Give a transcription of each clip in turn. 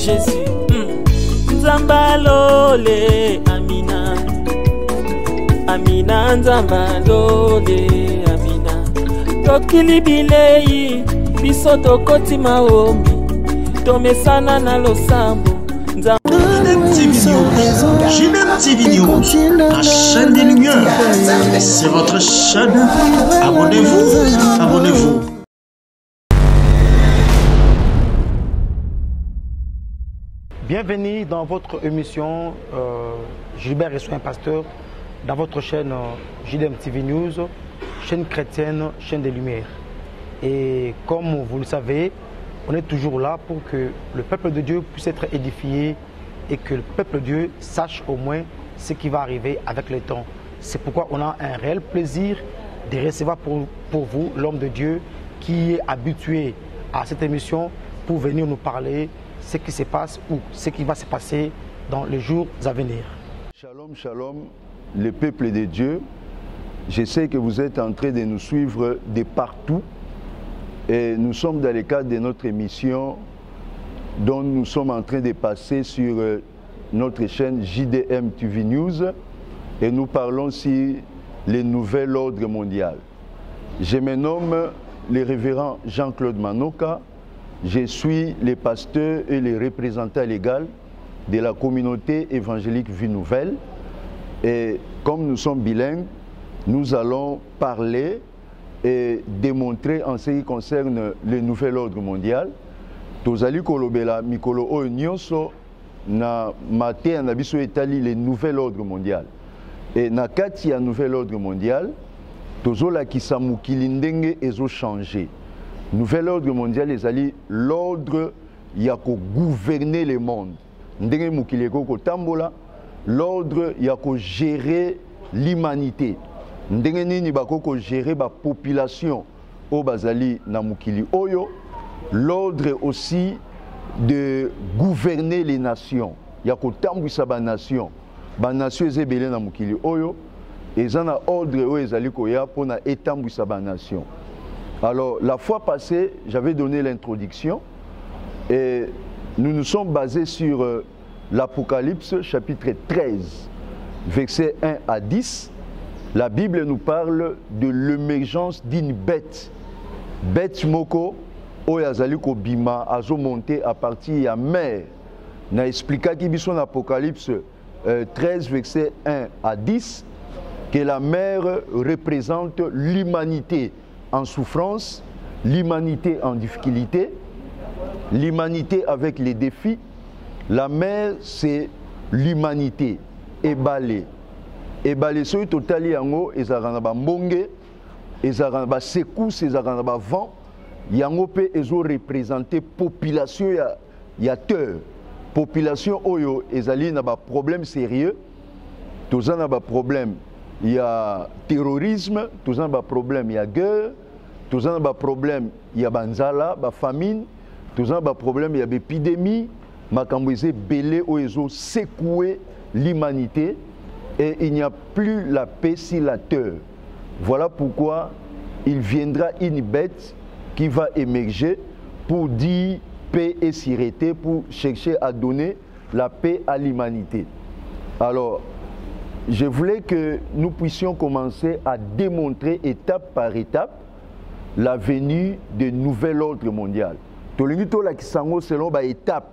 Jésus. Nzambalole, Amina. Amina, Nzambalole, Amina. Tokili bilei, biso tokoti maombi. Tomesana na losambo. JDM TV News, la chaîne des Lumières. C'est votre chaîne. Abonnez-vous, abonnez-vous. Bienvenue dans votre émission Gilbert et Soin Pasteur, dans votre chaîne JDM TV News, chaîne chrétienne, chaîne des Lumières. Et comme vous le savez, on est toujours là pour que le peuple de Dieu puisse être édifié et que le peuple de Dieu sache au moins ce qui va arriver avec le temps. C'est pourquoi on a un réel plaisir de recevoir pour vous l'homme de Dieu qui est habitué à cette émission pour venir nous parler ce qui se passe ou ce qui va se passer dans les jours à venir. Shalom, shalom, le peuple de Dieu. Je sais que vous êtes en train de nous suivre de partout et nous sommes dans le cadre de notre émission dont nous sommes en train de passer sur notre chaîne JDM TV News et nous parlons sur le nouvel ordre mondial. Je me nomme le révérend Jean-Claude Manoka. Je suis le pasteur et le représentant légal de la communauté évangélique Vie Nouvelle. Et comme nous sommes bilingues, nous allons parler et démontrer en ce qui concerne le nouvel ordre mondial. Tozali kolobela mikolo oyo nyonso na maté na biso etali le nouvel ordre mondial. Et na kati ya nouvel ordre mondial, tozola kisa mukili ndenge ezo changer. Nouvel ordre mondial ezali l'ordre ya ko gouverner le monde. Ndenge mukili ko tambola, l'ordre ya ko gérer l'humanité. Ndenge nini bako ko gérer ba population o bazali na mukili oyo. L'ordre aussi de gouverner les nations. Il y a kotambwisa ba nation. Ba nation ezebele na mukili oyo. Ezana ordre oyo ezali koya pona etambwisa ba nation. Alors la fois passée, j'avais donné l'introduction et nous nous sommes basés sur l'Apocalypse chapitre 13, versets 1 à 10. La Bible nous parle de l'émergence d'une bête. Bête moko oyo azali ko bima azo monter à partir ya mer. Na expliqué ki biso na Apocalypse 13 verset 1 à 10 que la mer représente l'humanité en souffrance, l'humanité en difficulté, l'humanité avec les défis. La mer c'est l'humanité ébalée. Ébalée soyo totali yango ezaka na ba mbonge, ezaka na ba secousse, ezaka na ba vent. Yango pe ezo représenter population ya terre. Population oyo ezali na ba problème sérieux. Toza na ba problème ya terrorisme, toza na ba problème ya guerre, toza na ba problème ya banzala, ba famine, toza na ba problème ya épidémie, makambo eze belé oyo ezo secouer l'humanité et il n'y a plus la paix sur la terre. Voilà pourquoi il viendra une bête qui va émerger pour dire paix et sûreté, pour chercher à donner la paix à l'humanité. Alors, je voulais que nous puissions commencer à démontrer étape par étape la venue de nouvel ordre mondial. Tolingi la kisango selon ba étape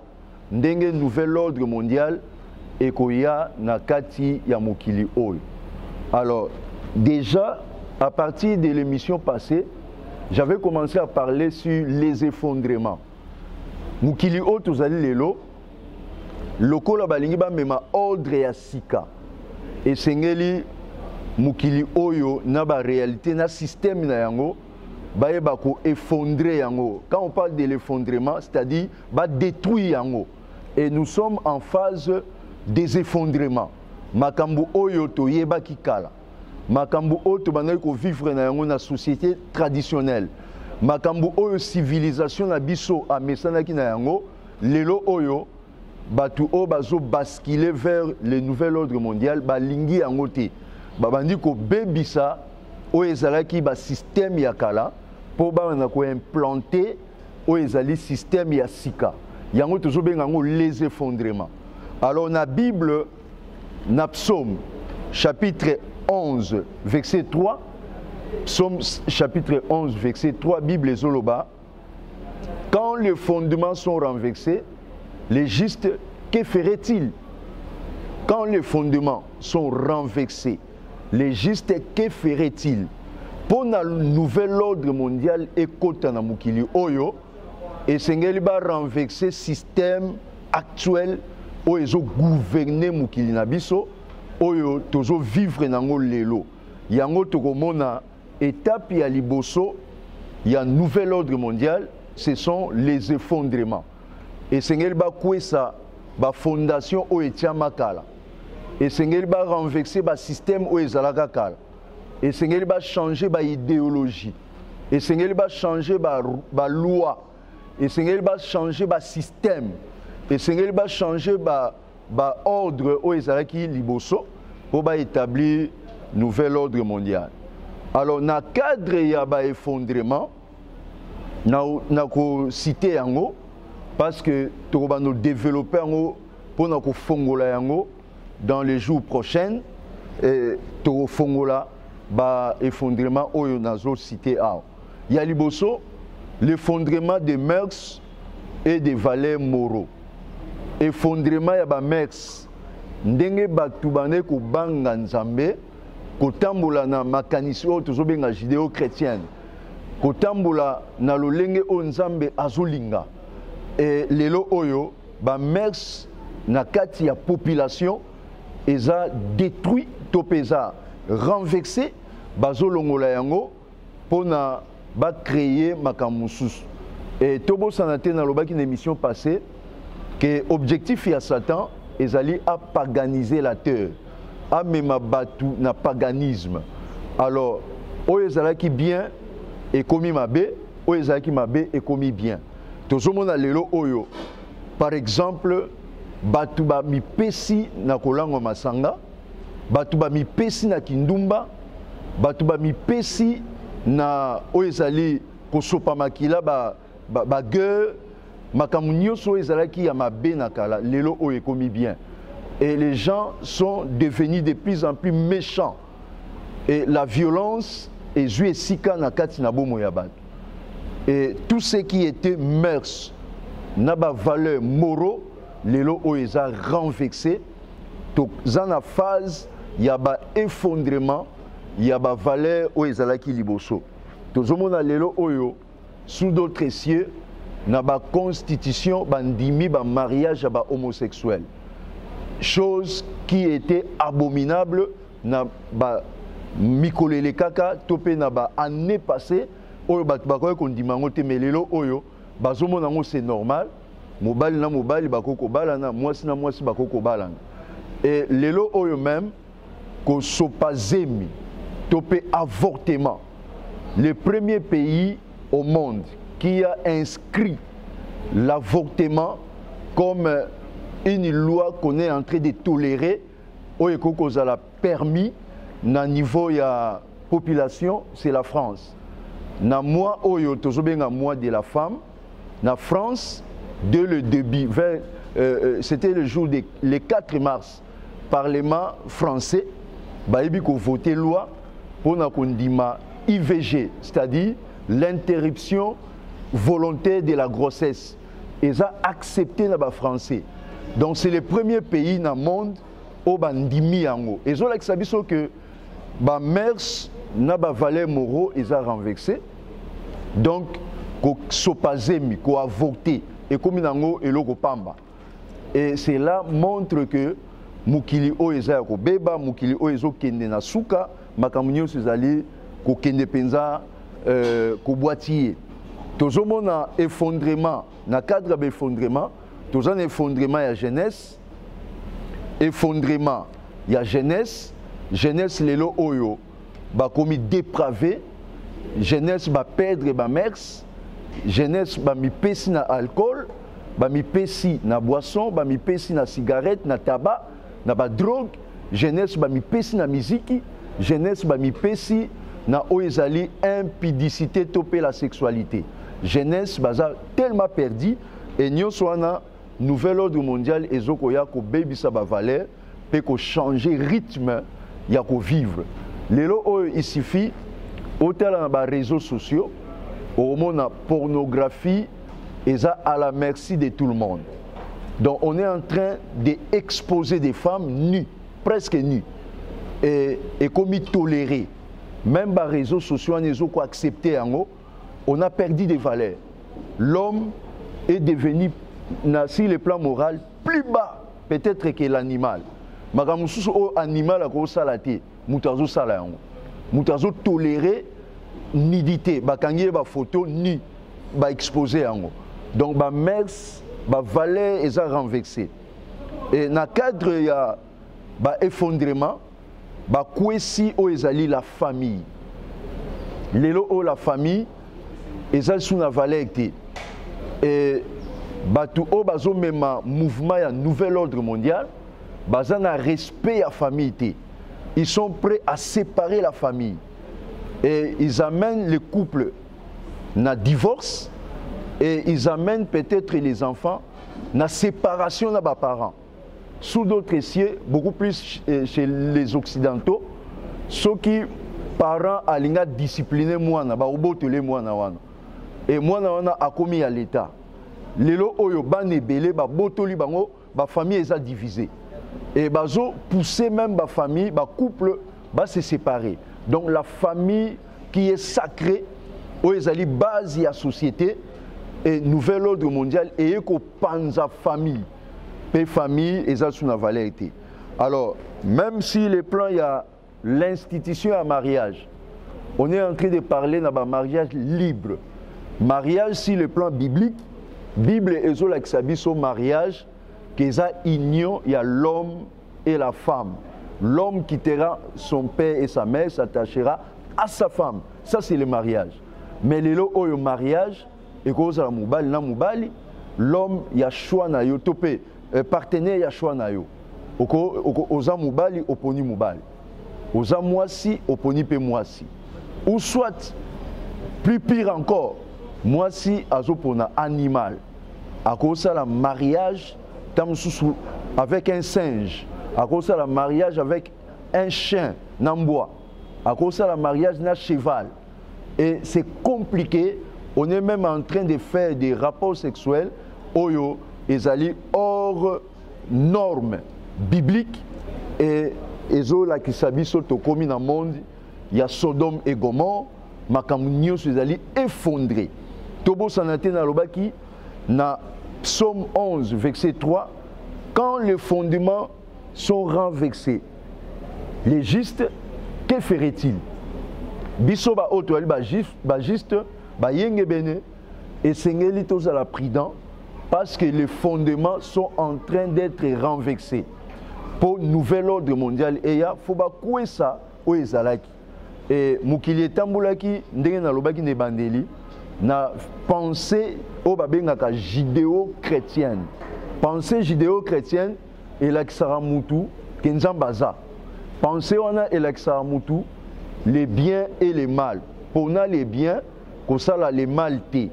ndenge nouvel ordre mondial ekoya na kati ya mokili oyo. Alors, déjà à partir de l'émission passée, j'avais commencé à parler sur les effondrements. Mukili o tozali lelo, lokola balingi ba mema ordre ya sika. Et sengeli mukili oyo na ba réalité na système na yango ba yeba ko effondrer yango. Quand on parle de l'effondrement, c'est-à-dire ba détruire yango. Et nous sommes en phase des effondrements. Makambu oyo to yeba kikala. Makambu oyo tobandaki ko vivre na yango na société traditionnelle. Makambu oyo civilisation na biso amesanaki na yango lelo oyo batu o bazo basculer vers le nouvel ordre mondial balingi yango te. Babandi ko bebisa oyo ezalaki ba système ya kala po ba na ko implanter oyo ezali système ya sika. yango tozobenga yango les effondrements. Alors na Bible, na Psaume chapitre 11 verset 3, Psaume chapitre 11 verset 3, Bible Zoloba, quand les fondements sont renversés, les justes, que ferait-il? Quand les fondements sont renversés, les justes, que ferait-il? Pour le nouvel ordre mondial, ekota na mukili oyo, et sengeli ba renverser système actuel où ils ont gouverné mukili na biso, oyo tozo vivre nango lelo. Yango tokomona étape ya liboso, ya nouvel ordre mondial, ce sont les effondrements. Et sengeli ba kwesa ba fondation o etia makala. Et sengeli ba renverser ba système o ezalaka kala. Et sengeli ba changer ba idéologie. Et sengeli ba changer ba loi. Et sengeli ba changer ba système. Et sengeli ba changer ba ordre o ezalaki liboso pour ba établir nouvel ordre mondial. Alors na cadre ya ba effondrement na ko citer yango parce que to ba no développer yango pour na ko fongola yango dans les jours prochains et to fongola ba effondrement oyo nazo citer a. Ya liboso l'effondrement des mœurs et des valeurs moraux. Effondrement ya ba mœurs ndenge batu bane ko banga nzambe kotambola na makanisi oyo tozobenga judéo-chrétienne kotambola na lolenge oyo nzambe azolinga et lelo oyo ba mœurs na kati ya population eza détruit to peza renversé bazolongola yango pona ba créer makambo mosusu. Et tobo sanate na lobaki na émission passée que objectif ya Satan ezali à paganiser la terre, à mema batu na paganisme. Alors oyo ezalaki bien et komi mabe, oyo ezalaki mabe et komi bien. Tozomona lelo oyo par exemple batu ba mipesi na kolango masanga, batu ba mipesi na kindumba, batu ba mipesi na oyo ezali kosopa makila ba gueule makambo nyonso ezalaki ya mabe na kala lelo oyo ekomi bien. Et les gens sont devenus de plus en plus méchants. Et la violence est jouée sika na kati na bomo ya bato. Et tout ce qui était mœurs, na ba valeur moraux, lelo oyo eza renversé. Donc za na phase ya ba effondrement, ya ba valeur oyo ezalaki liboso. Tozomona lelo oyo sous d'autres cieux na ba constitution bandimi ba mariage ba homosexuel. Chose qui était abominable na ba mikolele kaka topé na ba année passée oyo bat bakoy kondimango te melelo oyo bazomona ngo c'est normal mobali na mobali bakoko balana mwasi na mwasi bakoko balana. Et lelo oyo même ko sopazemi topé avortement, le premier pays au monde qui a inscrit l'avortement comme une loi qu'on est en train de tolérer, oyo kozala permis na niveau ya population, c'est la France. Na mois oyo tozobenga mois de la femme, na France dès le début, c'était le jour le 4 mars, Parlement français bayebi ko voter loi pour na kondima IVG, c'est-à-dire l'interruption volontaire de la grossesse. Ils ont accepté na ba français. Donc c'est le premier pays dans le monde où bandimi yango. Ils ont accepté que ba mers na ba valeur moraux ils ont renversé. Donc ko sopazemi ko avorté et comme nango eloko pamba. Et cela montre que mukili o eza ko beba mukili o ezo kende na suka makamunyo sezali ko kende penza ko boitier. Tozomona effondrement na cadre d'effondrement, tozan effondrement ya jeunesse, effondrement ya jeunesse, jeunesse lelo oyo ba komi dépravé, jeunesse ba perdre ba mers, jeunesse ba mi pesi na alcool, ba mi pesi na boisson, ba mi pesi na cigarette, na tabac, na ba drogue, jeunesse ba mi pesi na musique, jeunesse ba mi pesi na oezali impudicité topé la sexualité. Jeunesse baza tellement perdu et nyonso wana nouvel ordre mondial ezokoya ko bebisa ba valeur pe ko changer rythme ya ko vivre. Lelo oyo il suffit otala na ba réseaux sociaux au mona pornographie eza à la merci de tout le monde. Donc on est en train d'exposer des femmes nues, presque nues, et comme tolérer. Même les réseaux sociaux, on a accepté, on a perdu des valeurs. L'homme est devenu, sur le plan moral, plus bas peut-être que l'animal. Mais quand l'animal a salaté, mutazo salayon, mutazo tolérer nudité, bakangé ba photo nu, ba exposé ango. Donc ba mers, ba valeur est renversée. Et dans le cadre il y a ba effondrement, ba kwesi o ezali la famille. Lelo o la famille ezali sous la valeur té. Et batu o bazo mema mouvement ya nouvel ordre mondial, bazana respect à famille té. Ils sont prêts à séparer la famille. Et ils amènent le couple na divorce et ils amènent peut-être les enfants na séparation de leurs parents. Sous d'autres cieux, beaucoup plus chez les occidentaux, ceux qui parents alinga discipliner mwana ba obotele mwana wana. Et mwana wana a commis à l'état. Lelo oyo bane belé ba botoli bango ba famille eza divisée. Et bazo pousser même ba famille, ba couple ba se séparer. Donc la famille qui est sacrée, oyo ezali base ya société et nouvel ordre mondial et ko panza famille. Les familles et ça sous la valeur. Alors, même si les plans, il y a l'institution à mariage, on est en train de parler d'un mariage libre. Mariage, si le plan biblique, Bible et son mariage, que ça union, il y a l'homme et la femme. L'homme quittera son père et sa mère, s'attachera à sa femme. Ça, c'est le mariage. Mais le mariage, et cause la moubali, l'homme, il y a choix na yo topé. Partenaire ya choix na yo. Oza mubali oponi mubali. Oza mwasi oponi pe mwasi. Ou soit plus pire encore, mwasi azopona animal. À cause la mariage tamsusu avec un singe. À cause la mariage avec un chien nambois. À cause la mariage na cheval. Et c'est compliqué. On est même en train de faire des rapports sexuels oyo ezali hors normes bibliques et ezo la kisabi soto komi na monde il y a Sodome et Gomorrhe makambo nyonso ezali effondré. Tobo sanate na lobaki na Psaume 11 verset 3, quand les fondements sont renversés, les justes, que ferait-il? Biso ba oto ali ba juste ba yenge bene et sengeli toza la prudent parce que les fondements sont en train d'être renversés. Pour nouvel ordre mondial, et il faut que ça ou ezalaki. Et mukili tambulaki ndenge na lobaki ne bandeli na pensée au babengaka judéo-chrétienne. Pensée judéo-chrétienne et l'aksara mutu kenzambaza. Pensée on a et l'aksara mutu les biens et les mal. Pour na les biens, qu'on sala les mal té.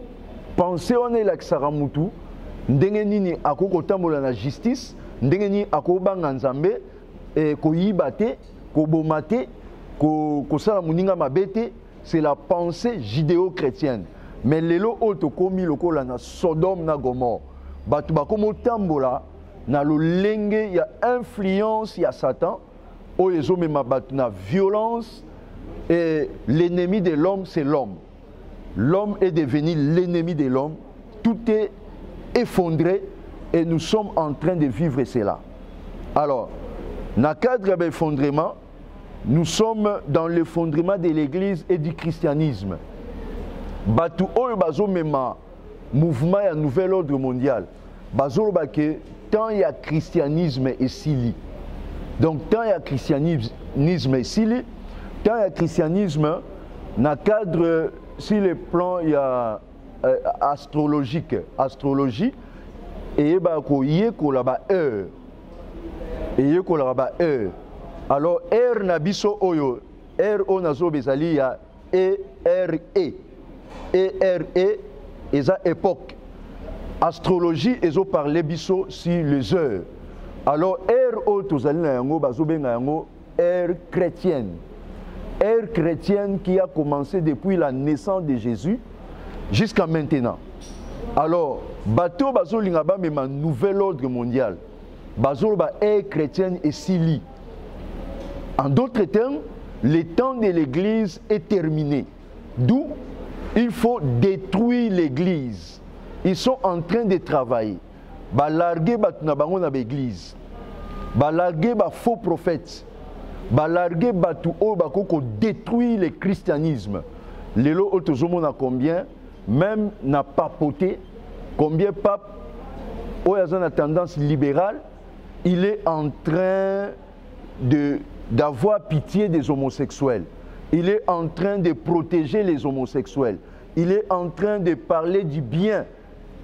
Pensée on a l'aksara mutu ndenge nini akoko tambola na justice, ndenge nini akobanga nzambe koyiba te, koboma te, kosala muninga mabete, c'est la pensée judéo-chrétienne. Mais lelo oto komi lokola na Sodome na Gomorrhe. Batu bakomo tambola na lolenge ya influence ya Satan, oyezo mema batu na violence et l'ennemi de l'homme c'est l'homme. L'homme est devenu l'ennemi de l'homme. Tout est effondré et nous sommes en train de vivre cela. Alors, dans le cadre de l'effondrement, nous sommes dans l'effondrement de l'Église et du christianisme. Batu oyo bazo mema mouvement ya nouvel ordre mondial. Bazo bake tant il y a christianisme et sili. Donc tant il y a christianisme et sili, tant il y a christianisme dans le cadre sur le plan il y a astrologique, astrologie, et ko la ba heure. Et ko la ba heure. Alors heure na biso oyo, heure on a zo bezali ya ERE. ERE eza époque. Astrologie, ils ont parlé biso sur les heures. Alors, ère chrétienne. Ère chrétienne qui a commencé depuis la naissance de Jésus jusqu'à maintenant. Alors, bateau bazo lingaba même un nouvel ordre mondial. Bazo ba ère chrétienne et sili. En d'autres termes, le temps de l'église est terminé. D'où il faut détruire l'église. Ils sont en train de travailler. Balarguer batuna bango na l'église. Balarguer ba faux prophètes. Balarguer batu o bakoko détruire le christianisme. Lelo otozomo na combien même n'a papoté combien pape oyazan a tendance libérale, il est en train d'avoir pitié des homosexuels. Il est en train de protéger les homosexuels. Il est en train de parler du bien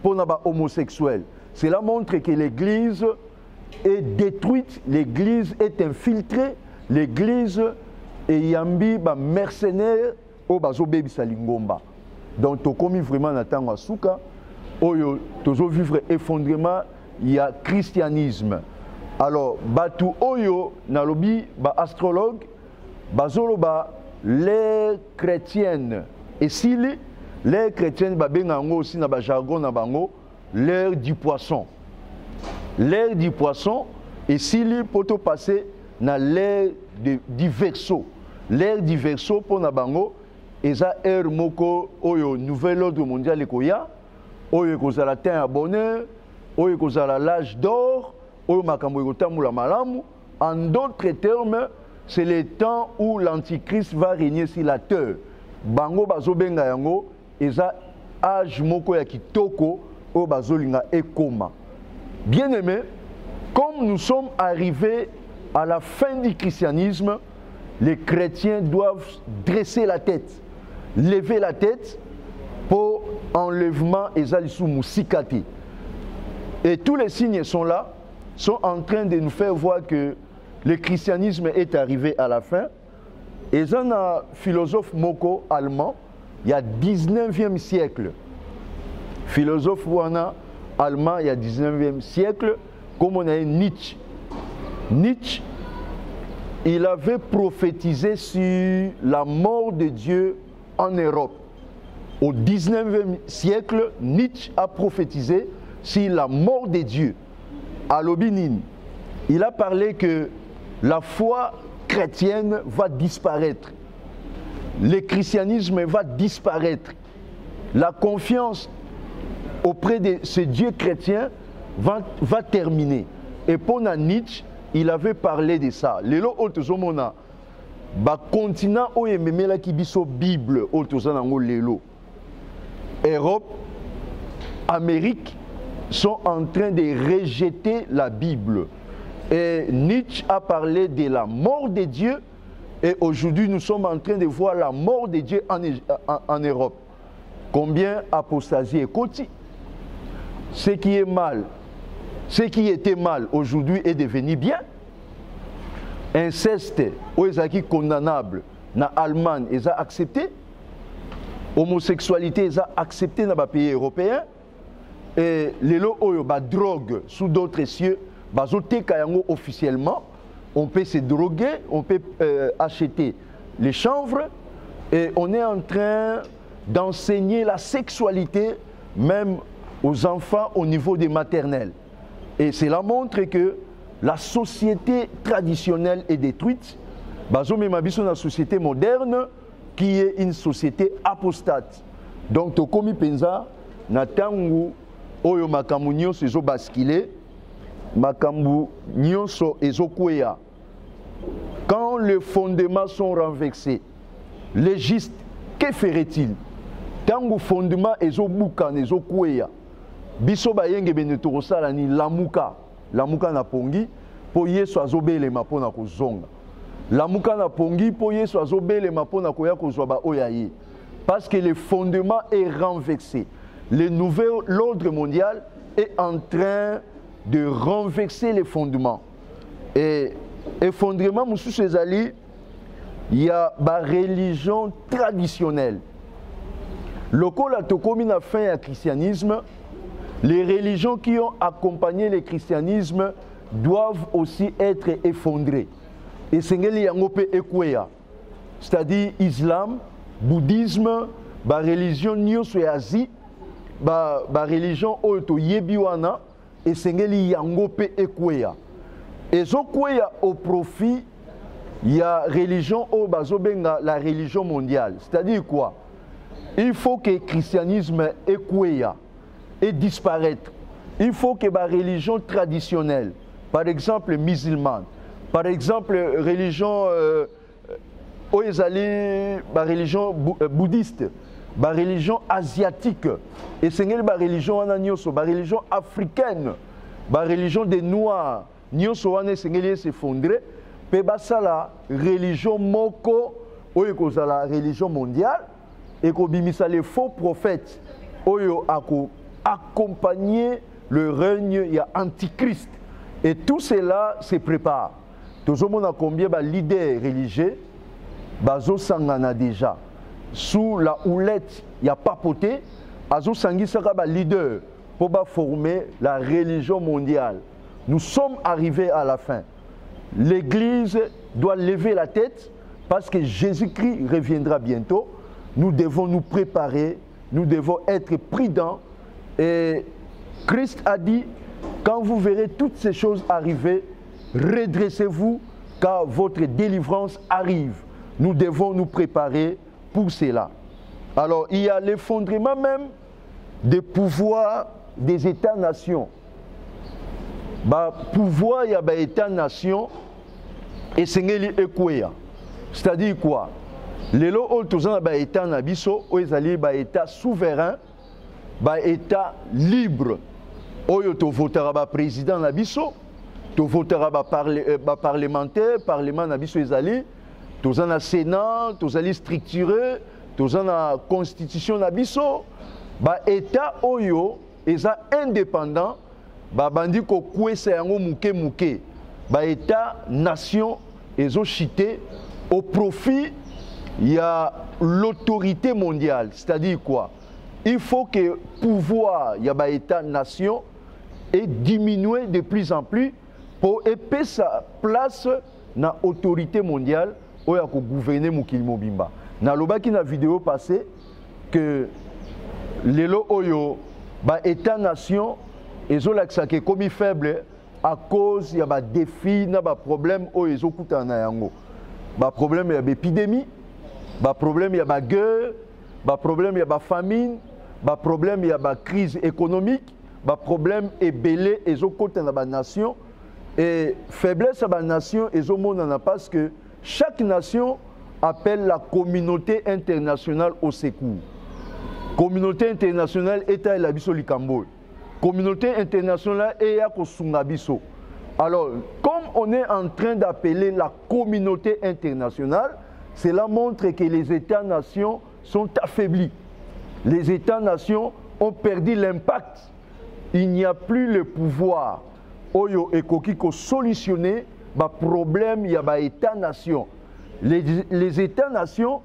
pour les homosexuels. Cela montre que l'Église est détruite, l'Église est infiltrée, l'Église est yambi ba mercenaire au bazo bebi salingomba. Donc to komi vraiment natanga suka oyo tozo vivre effondrement, il y a christianisme. Alors batu oyo nalobi ba astrologue bazolo ba les chrétiennes et si les chrétiennes ba bengango aussi na ba jargon na bango l'ère du poisson. L'ère du poisson et si li poto passer na l'ère du verseau. L'ère du verseau pour na bango eza ère moko oyo nouvel ordre mondial ekoya oyo kozala temps à bonheur oyo kozala l'âge d'or oyo makambo ekotambola malamu. En d'autres termes, c'est le temps où l'antichrist va régner sur la terre. Bango bazobenga yango eza âge moko ya kitoko oyo bazolinga ekoma. Bien aimé, comme nous sommes arrivés à la fin du christianisme, les chrétiens doivent dresser la tête, lever la tête pour enlèvement ezalisou musikati. Et tous les signes sont là, sont en train de nous faire voir que le christianisme est arrivé à la fin. Et un philosophe moko allemand, il y a 19e siècle, philosophe wana allemand il y a 19e siècle, comme on a Nietzsche. Nietzsche, il avait prophétisé sur la mort de Dieu en Europe. Au 19e siècle, Nietzsche a prophétisé sur la mort de Dieu. À l'Obinine, il a parlé que la foi chrétienne va disparaître. Le christianisme va disparaître. La confiance auprès de ce Dieu chrétien va terminer. Et pour Nietzsche, il avait parlé de ça. Lelo otozomona ba continent oyememela ki biso Bible otozana ngo lelo. Europe, Amérique sont en train de rejeter la Bible. Et Nietzsche a parlé de la mort de Dieu. Et aujourd'hui, nous sommes en train de voir la mort de Dieu en Europe. Combien apostasie et côté. Ce qui est mal, ce qui était mal aujourd'hui est devenu bien. Inceste, qui condamnable, na Allemagne, ils ont accepté. Homosexualité, ils ont accepté dans les pays européens. Et les drogue sous d'autres cieux, officiellement, on peut se droguer, on peut acheter les chanvres et on est en train d'enseigner la sexualité même aux enfants au niveau des maternelles. Et cela montre que la société traditionnelle est détruite. Une société moderne qui est une société apostate. Donc, Tokomi Penza, Natangu, Oyo makambu nyonso ezo basculer, makambu nyonso ezo kwea. Quand les fondements sont renversés, légiste, que ferait-il? Tangu fondement ezo bukan ezo kwea. Biso bayenge benetoro sala ni lamuka na pongi po Yesu azobelema pona kozonga. Lamuka na pongi po Yesu azobelema pona koya kozwa ba oyaye. Parce que le fondement est renversé. L'ordre mondial est en train de renverser les fondements. Et effondrement, Moussou Césali, il y a la religion traditionnelle. Le col a tokomi na fin à christianisme, les religions qui ont accompagné le christianisme doivent aussi être effondrées. Et c'est-à-dire islam, bouddhisme, la religion nyonso ya Asie, la religion oto yebiwana, et sengeli yangope ekweya. Et zo kweya au profit, il y a religion au bazobenga la religion mondiale. C'est-à-dire quoi? Il faut que le christianisme ekweya et disparaître. Il faut que la religion traditionnelle, par exemple musulmane, par exemple religion la religion bouddhiste, la religion asiatique, et c'est la religion la religion africaine, la religion des noirs, s'effondrer, pe basala religion moko, la religion mondiale, et qu'on bimisa les faux prophètes, oyo ako accompagner le règne, il y a Antichrist. Et tout cela se prépare. Tout le monde a combien de leaders religieux, bazo sangana déjà. Sous la houlette, il y a papoté, azo sangi sera ba leader pour former la religion mondiale. Nous sommes arrivés à la fin. L'Église doit lever la tête parce que Jésus-Christ reviendra bientôt. Nous devons nous préparer, nous devons être prudents. Et Christ a dit, quand vous verrez toutes ces choses arriver, redressez-vous car votre délivrance arrive. Nous devons nous préparer pour cela. Alors, il y a l'effondrement même des pouvoirs des États-nations. Pouvoir, il y a des États-nations et c'est c'est-à-dire quoi? Les États-nations, États souverains, État libre. Oyo to votera ba président na biso, to votera ba parlementaire, parlement na biso ezali, to na sénat, to zali structuré, to na constitution na biso, ba état oyo eza indépendant, ba bandi ko kwesa yango muke, ba état nation ezo chité au profit il y a l'autorité mondiale, c'est-à-dire quoi? Il faut que pouvoir il y a ba état nation et diminuer de plus en plus pour épaisser sa place dans l'autorité mondiale où il y a gouverner Mukili Mobimba. Dans la vidéo passée, que les Oyo, l'État-nation, ils ont l'accès comme faible à cause il y a des défis, des problèmes où ils ont des problèmes, il y a l'épidémie, des problèmes, il y a la guerre, des problèmes, il y a la famine, des problèmes, il y a la crise économique. Le problème est belé et au côté de la nation et faiblesse de la nation et au monde parce que chaque nation appelle la communauté internationale au secours. Communauté internationale est à l'abisso Likambo. Communauté internationale est à Kosungabiso. Alors, comme on est en train d'appeler la communauté internationale, cela montre que les États-nations sont affaiblis. Les États-nations ont perdu l'impact. Il n'y a plus le pouvoir oyo ekoki ko solutionner ba problème il y a ba état-nation. Les états-nations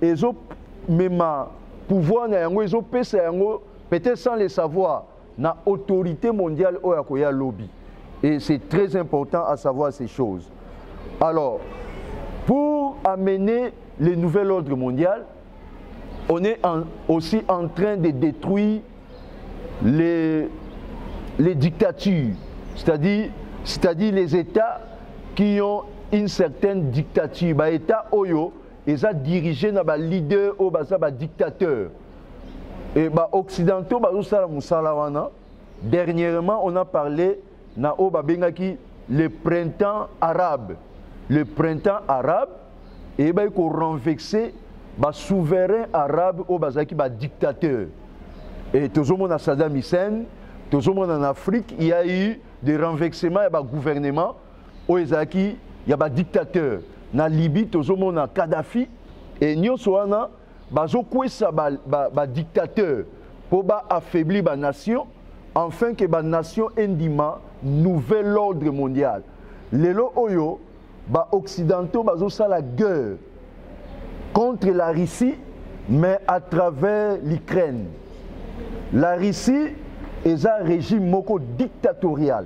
ils ont même pouvoir na yango ils ont pesa yango peut-être sans le savoir na autorité mondiale oyo akoya lobby. Et c'est très important à savoir ces choses. Alors, pour amener le nouvel ordre mondial, on est aussi en train de détruire les dictatures, c'est-à-dire les États qui ont une certaine dictature. Les États oyo, ils sont dirigés par les leaders ou les dictateurs. Et les Occidentaux, dernièrement, on a parlé de le printemps arabe. Le printemps arabe, et il faut renverser les souverains arabes ou les dictateurs. Et tout le monde a Saddam Hussein, tout le monde en Afrique, il y a eu des renversements, il y a des gouvernements, où il y a des dictateurs. En Libye, tout le monde a Kadhafi, et nous sommes des dictateurs pour affaiblir la nation, afin que la nation indima nouvel ordre mondial. Les Oyo, les Occidentaux, ils ont la guerre contre la Russie, mais à travers l'Ukraine. La Russie eza régime moko dictatorial.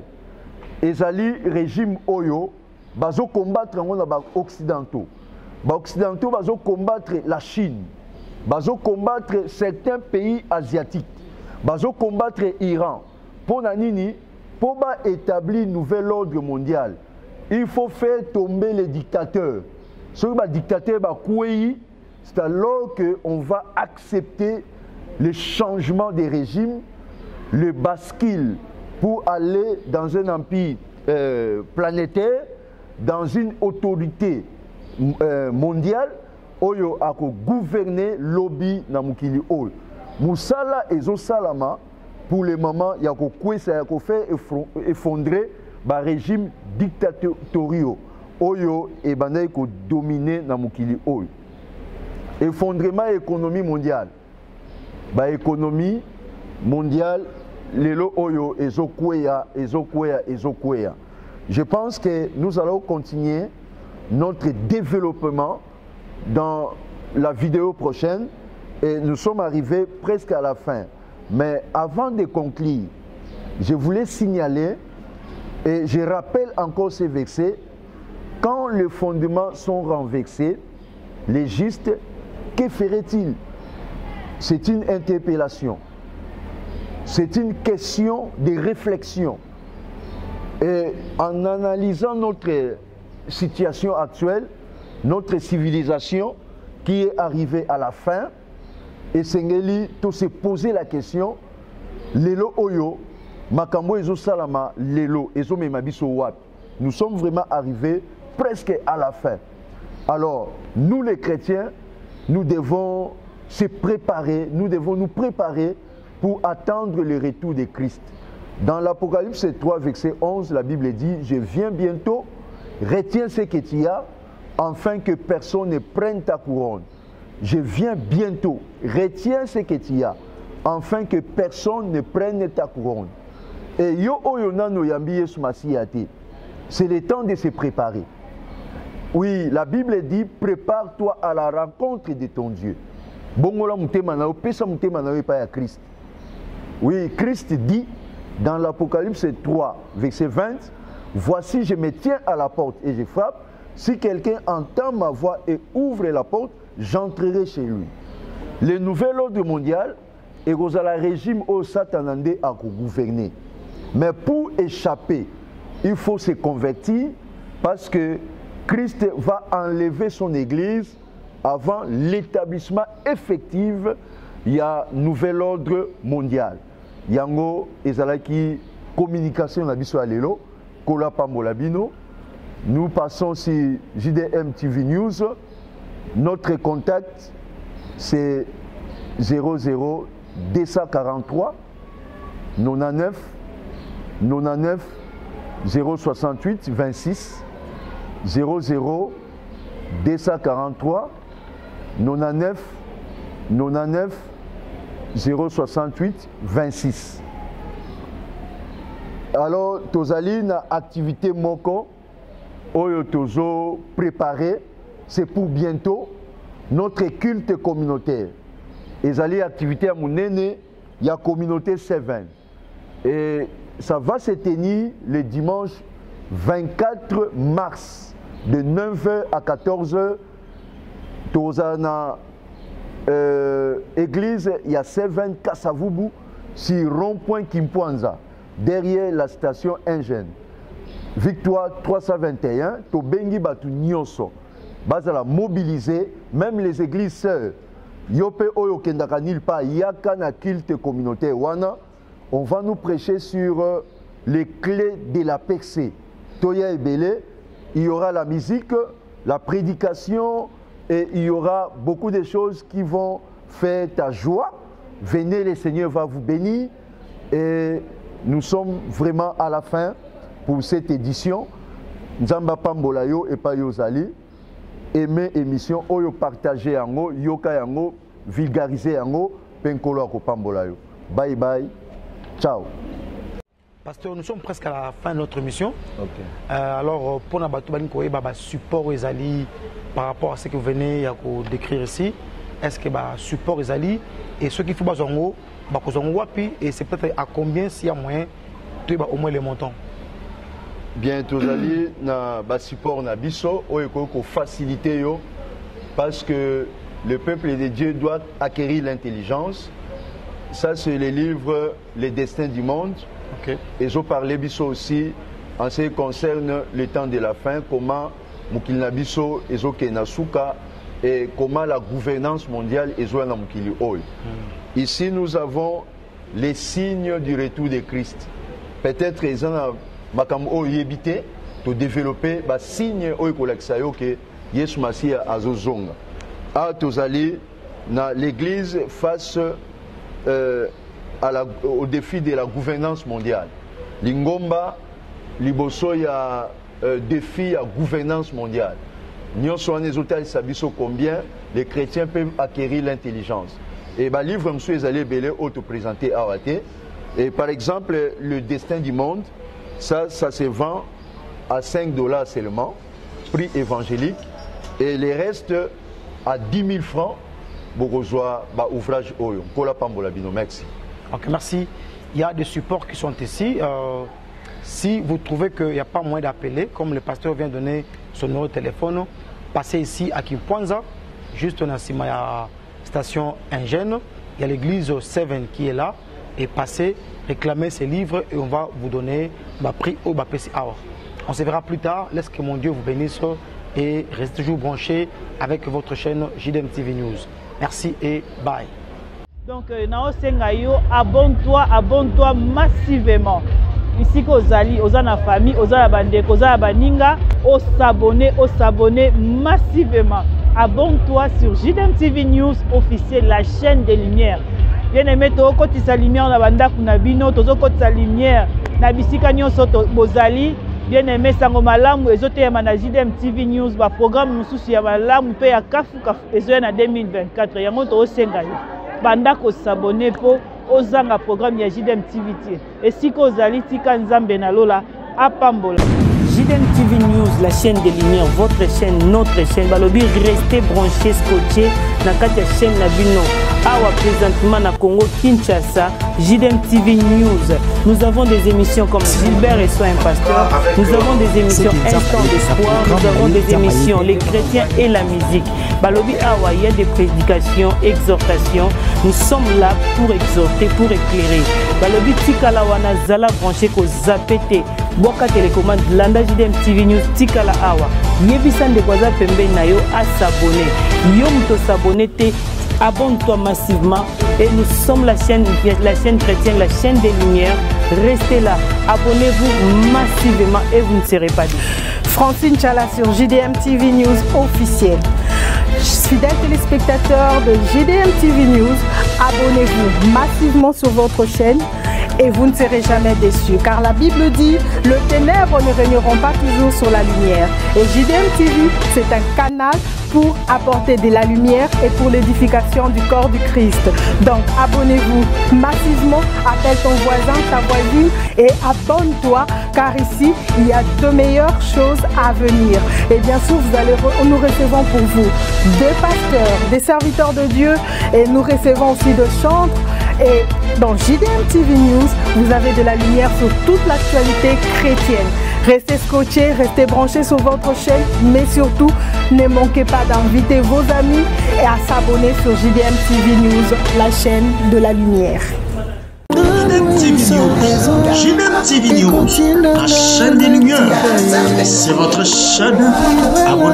Ezali régime oyo bazo combattre ngona ba occidentaux. Ba occidentaux bazo combattre la Chine. Bazo combattre certains pays asiatiques. Bazo combattre Iran. Pour nini, pour établir nouvel ordre mondial, il faut faire tomber les dictateurs. Ceux qui dictateurs c'est alors qu'on va accepter le changement des régimes, le bascule pour aller dans un empire planétaire, dans une autorité mondiale, oyo ako gouverner lobby na mukili oyo. Musala ezo salama pour le moment yako kwesa yako fait effondrer ba régime dictatoriaux oyo e banda ko dominer na mukili oyo. Effondrement économie mondiale. Ba économie mondiale lelo oyo ezo kwea. Je pense que nous allons continuer notre développement dans la vidéo prochaine et nous sommes arrivés presque à la fin. Mais avant de conclure, je voulais signaler et je rappelle encore ces versets. Quand les fondements sont renversés, les justes, que ferait-il? C'est une interpellation. C'est une question de réflexion. Et en analysant notre situation actuelle, notre civilisation qui est arrivée à la fin, et Sengeli, tout se poser la question, Lelo Oyo, Makambo Ezo Salama, Lelo, Ezo Memabiso Wap. Nous sommes vraiment arrivés presque à la fin. Alors, nous les chrétiens, nous devons se préparer, nous devons nous préparer pour attendre le retour de Christ. Dans l'Apocalypse 3, verset 11, la Bible dit, je viens bientôt, retiens ce que tu as, afin que personne ne prenne ta couronne. Je viens bientôt, retiens ce que tu as, afin que personne ne prenne ta couronne. Et yo oyonano yambi Yesu Masiyate, c'est le temps de se préparer. Oui, la Bible dit, prépare-toi à la rencontre de ton Dieu. Bongola mutema na pesa mutema na pa ya Christ. Oui, Christ dit dans l'Apocalypse 3, verset 20, voici, je me tiens à la porte et je frappe. Si quelqu'un entend ma voix et ouvre la porte, j'entrerai chez lui. Le nouvel ordre mondial est le régime au Satanandé à gouverner. Mais pour échapper, il faut se convertir parce que Christ va enlever son église avant l'établissement effectif. Il y a un nouvel ordre mondial. Yango ezalaki communication na biso alelo kola pambola bino. Nous passons sur JDM TV News. Notre contact c'est 00 243 99 99 068 26 00 243 99 99 068 26. Alors, tozali na activité moko oyo tozo préparé, c'est pour bientôt notre culte communautaire. Ezali activité à munene ya communauté 7. Et ça va se tenir le dimanche 24 mars de 9h à 14h. Tozana église, il y a 7 Kassavubu sur rond-point Kimpoanza, derrière la station Engine. Victoire 321, Tobengi Batu Nyonso. Bazala mobilisé, même les églises sœurs. Yope Oyo Kendaka Nilpa, Yakana Kilte communautaire Wana. On va nous prêcher sur les clés de la percée. Toya Ebele, il y aura la musique, la prédication, et il y aura beaucoup de choses qui vont faire ta joie. Venez, le Seigneur va vous bénir. Et nous sommes vraiment à la fin pour cette édition. Nzamba Pambolayo et Payozali. Aimez émission, oyo partager yango, yoka yango, vulgariser yango, penkolo ako Pambolayo. Bye bye. Ciao. Pasteur, nous sommes presque à la fin de notre émission. Okay. Alors, pour nous support aux alliés par rapport à ce que vous venez de décrire ici, est-ce que support aux alliés et ce qu'il faut et c'est peut-être à combien s'il y a moyen de au moins les montants. Bien, tous allés na support na biso pour faciliter yo parce que le peuple de Dieu doit acquérir l'intelligence. Ça c'est le livre Les Destins du Monde. Et je parlais biso aussi en ce qui concerne le temps de la fin, comment mukili na biso ezoke na suka et comment la gouvernance mondiale ezoa na mukili oyo. Ici nous avons les signes du retour de Christ. Peut-être ils ont makambo yebité to développer ba signe oyo kolakisa yo que Yesu Masia azozonga. A tozali na l'église face au défi de la gouvernance mondiale. Lingomba liboso ya défi à gouvernance mondiale. Nous sommes combien les chrétiens peuvent acquérir l'intelligence. Et le livre M. allé belé auto-présenté à Awate. Et par exemple, le destin du monde, ça se vend à $5 seulement, prix évangélique. Et les restes à 10 000 francs, Bogozoa, ouvrage Oyo. Merci. Ok, merci. Il y a des supports qui sont ici. Si vous trouvez qu'il n'y a pas moyen d'appeler, comme le pasteur vient de donner son numéro de téléphone, passez ici à Kimponza, juste dans la station Ingène. Il y a l'église 7 qui est là. Et passez, réclamez ces livres et on va vous donner le prix au BAPC Hour. On se verra plus tard. Laisse que mon Dieu vous bénisse et restez toujours branchés avec votre chaîne JDM TV News. Merci et bye. Donc, abonne-toi massivement. Ici, aux alliés, aux la famille, aux la bande, aux la baninga, aux s'abonner massivement. Abonne-toi sur JDM TV News officiel, la chaîne des lumières. Bien aimé, tu as sa lumière na banda kunabino, tu as sa lumière na bisika nyonso bozali. Bien aimé, sango malamu ezote ya na JDM TV News ba programme mususu ya malamu pe ya kafu ezoya na 2024. Yango to osenga yo. Banda ko s'abonner po ozanga programme ya JDM TV. Et si ko zali tika nzambe na lola apambola. JDM TV News, la chaîne des lumières, votre chaîne, notre chaîne. Balobi, restez branchés, scotchés. Nakati chaîne Nabino. Awa présentement na Congo Kinshasa, JDM TV News. Nous avons des émissions comme Gilbert et Soit un pasteur. Nous avons des émissions Instant d'espoir. Nous avons des émissions Les chrétiens et la musique. Balobi Awa, il y a des prédications, exhortations. Nous sommes là pour exhorter, pour éclairer. Balobi Tikala wana zala branché ko zapete. Boka télécommande Landa JDM TV News Tikala Awa. Yebisan de Kwaza Pembe Nayo à s'abonner. Yom to s'abonner te. Abonne-toi massivement et nous sommes la chaîne chrétienne, la chaîne des lumières. Restez là, abonnez-vous massivement et vous ne serez pas déçus. Francine Chala sur JDM TV News officiel. Fidèles téléspectateurs de JDM TV News, abonnez-vous massivement sur votre chaîne et vous ne serez jamais déçus. Car la Bible dit, le ténèbre ne régneront pas toujours sur la lumière. Et JDM TV, c'est un canal pour apporter de la lumière et pour l'édification du corps du Christ. Donc abonnez-vous massivement, appelle ton voisin, ta voisine et abonne-toi car ici il y a de meilleures choses à venir. Et bien sûr nous recevons pour vous des pasteurs, des serviteurs de Dieu et nous recevons aussi de chantres. Et dans JDM TV News, vous avez de la lumière sur toute l'actualité chrétienne. Restez scotchés, restez branchés sur votre chaîne, mais surtout, ne manquez pas d'inviter vos amis et à s'abonner sur JDM TV News, la chaîne de la lumière. JDM TV News, la chaîne des lumières. C'est votre chaîne. Abonnez-vous.